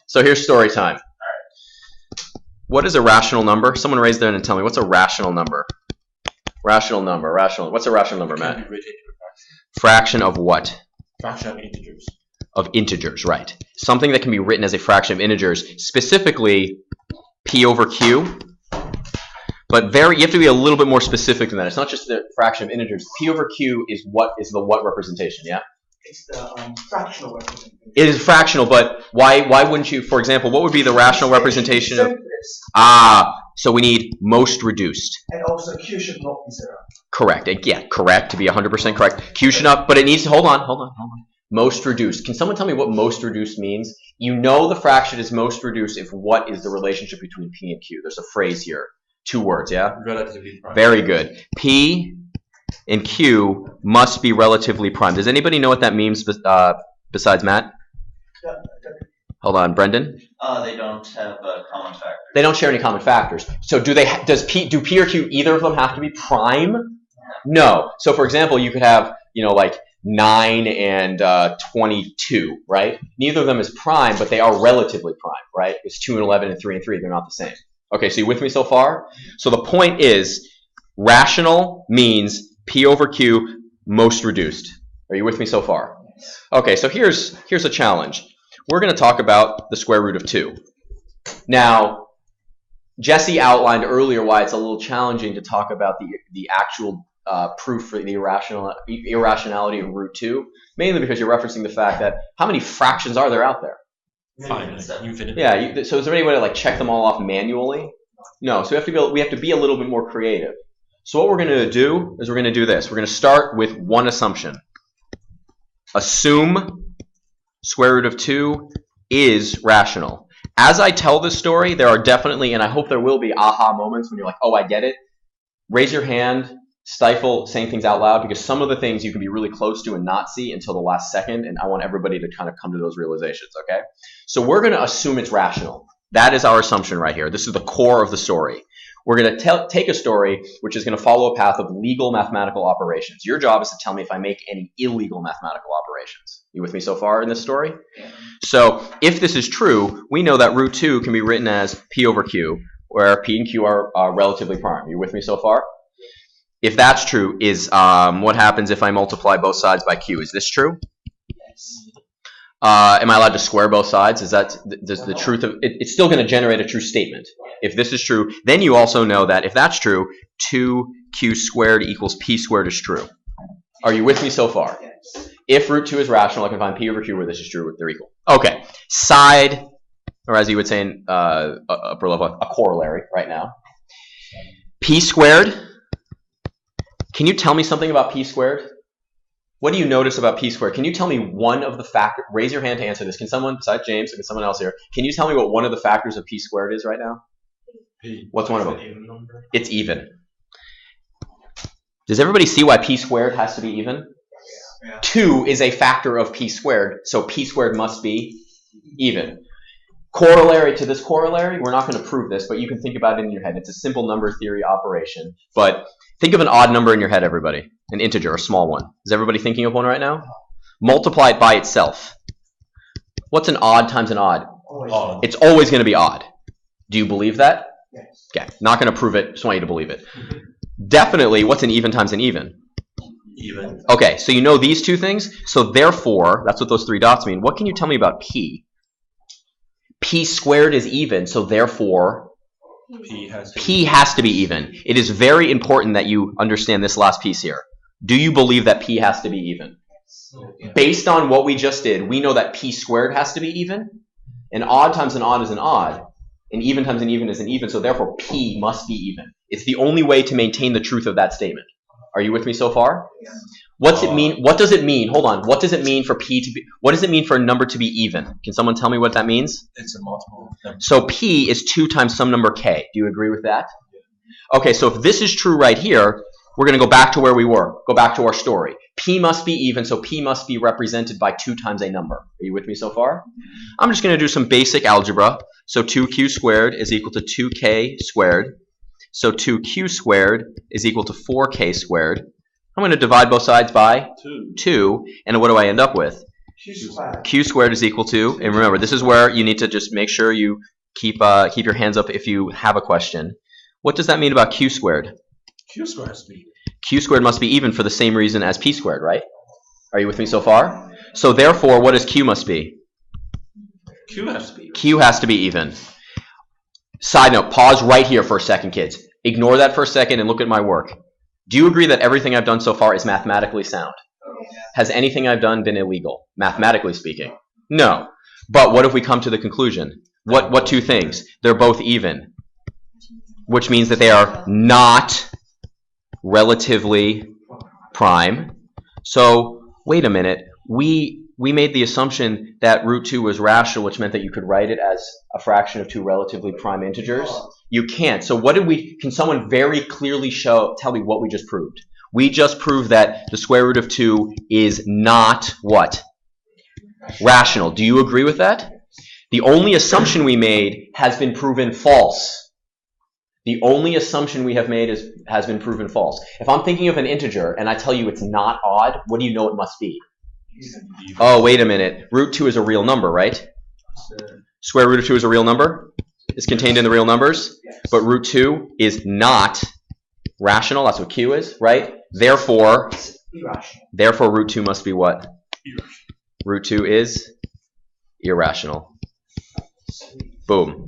So here's story time. What is a rational number? Someone raise their hand and tell me, what's a rational number? Rational number, rational. What's a rational number, Matt? Fraction of what? Fraction of integers. Of integers, right. Something that can be written as a fraction of integers, specifically P over Q. But you have to be a little bit more specific than that. It's not just the fraction of integers. P over Q is the what representation, yeah? It's the fractional representation. It is fractional, but why wouldn't you, for example, what would be the rational representation of? So we need most reduced. And also Q should not be 0. Correct. Yeah, correct. To be 100% correct. Q should not, but it needs to, hold on. Most reduced. Can someone tell me what most reduced means? You know the fraction is most reduced if what is the relationship between P and Q. There's a phrase here. 2 words, yeah? Relatively prime. Very good. P and Q must be relatively prime. Does anybody know what that means besides Matt? Hold on, Brendan? They don't have a common factor. They don't share any common factors. So do P or Q, either of them have to be prime? No. So for example, you could have, like 9 and 22, right? Neither of them is prime, but they are relatively prime, right? It's 2 and 11 and 3 and 3. They're not the same. Okay, so you with me so far? So the point is, rational means P over Q most reduced. Are you with me so far? Okay, so here's a challenge. We're going to talk about the square root of 2. Now, Jesse outlined earlier why it's a little challenging to talk about the actual proof for the irrationality of root 2, mainly because you're referencing the fact that how many fractions are there out there? Infinite. Yeah, so is there any way to check them all off manually? No, so we have to be a little bit more creative. So what we're going to do is we're going to do this. We're going to start with one assumption. Assume square root of 2 is rational. As I tell this story, there are definitely, and I hope there will be, aha moments when you're like, oh, I get it. Raise your hand, stifle saying things out loud, because some of the things you can be really close to and not see until the last second, and I want everybody to kind of come to those realizations, okay? So we're going to assume it's rational. That is our assumption right here. This is the core of the story. We're going to take a story which is going to follow a path of legal mathematical operations. Your job is to tell me if I make any illegal mathematical operations. You with me so far in this story? Yeah. So if this is true, we know that root 2 can be written as P over Q, where P and Q are relatively prime. You with me so far? If that's true, what happens if I multiply both sides by Q? Is this true? Yes. Am I allowed to square both sides? Does the truth of it's still going to generate a true statement? If this is true, then you also know that if that's true, 2Q squared equals P squared is true. Are you with me so far? Yes. If root 2 is rational, I can find P over Q where this is true. They're equal. Okay. Side, or as you would say in upper level, a corollary right now. P squared. Can you tell me something about P squared? What do you notice about P squared? Can you tell me one of the factors? Raise your hand to answer this. Can someone, besides James, or can someone else here, can you tell me what one of the factors of P squared is right now? P. What's one of them? Even number? It's even. Does everybody see why P squared has to be even? Yeah. 2 is a factor of P squared, so P squared must be even. Corollary to this corollary, we're not going to prove this, but you can think about it in your head. It's a simple number theory operation. But think of an odd number in your head, everybody. An integer, a small one. Is everybody thinking of one right now? Multiply it by itself. What's an odd times an odd? Odd. It's always going to be odd. Do you believe that? Yes. Okay, not going to prove it, just want you to believe it. Definitely, what's an even times an even? Even. Okay, so you know these two things. So therefore, that's what those 3 dots mean. What can you tell me about P? P squared is even, so therefore P has to be even. It is very important that you understand this last piece here. Do you believe that P has to be even? Yeah. Based on what we just did, we know that P squared has to be even. An odd times an odd is an odd. An even times an even is an even, so therefore P must be even. It's the only way to maintain the truth of that statement. Are you with me so far? Yeah. What's it mean? What does it mean? Hold on. What does it mean for P to be? What does it mean for a number to be even? Can someone tell me what that means? It's a multiple number. So P is 2 times some number K. Do you agree with that? Okay, so if this is true right here, we're going to go back to where we were. Go back to our story. P must be even, so P must be represented by 2 times a number. Are you with me so far? I'm just going to do some basic algebra. So 2Q squared is equal to 2K squared. So 2Q squared is equal to 4K squared. I'm going to divide both sides by 2. And what do I end up with? Q squared. Q squared is equal to, and remember, this is where you need to just make sure you keep your hands up if you have a question. What does that mean about Q squared? Q squared has to be. Q squared must be even for the same reason as P squared, right? Are you with me so far? So therefore, what does Q must be? Q has to be. Q has to be even. Side note, pause right here for a second, kids. Ignore that for a second and look at my work. Do you agree that everything I've done so far is mathematically sound? Has anything I've done been illegal, mathematically speaking? No. But what if we come to the conclusion? What two things? They're both even, which means that they are not relatively prime. So wait a minute. We made the assumption that root 2 was rational, which meant that you could write it as a fraction of two relatively prime integers. You can't. So what did we? Can someone very clearly tell me what we just proved? We just proved that the square root of 2 is not what? Rational. Do you agree with that? The only assumption we made has been proven false. The only assumption we have made has been proven false. If I'm thinking of an integer and I tell you it's not odd, what do you know it must be? Oh, wait a minute. Root 2 is a real number, right? Square root of 2 is a real number? It's contained in the real numbers? But root 2 is not rational. That's what Q is, right? Therefore, root 2 must be what? Irrational. Root 2 is irrational. Boom.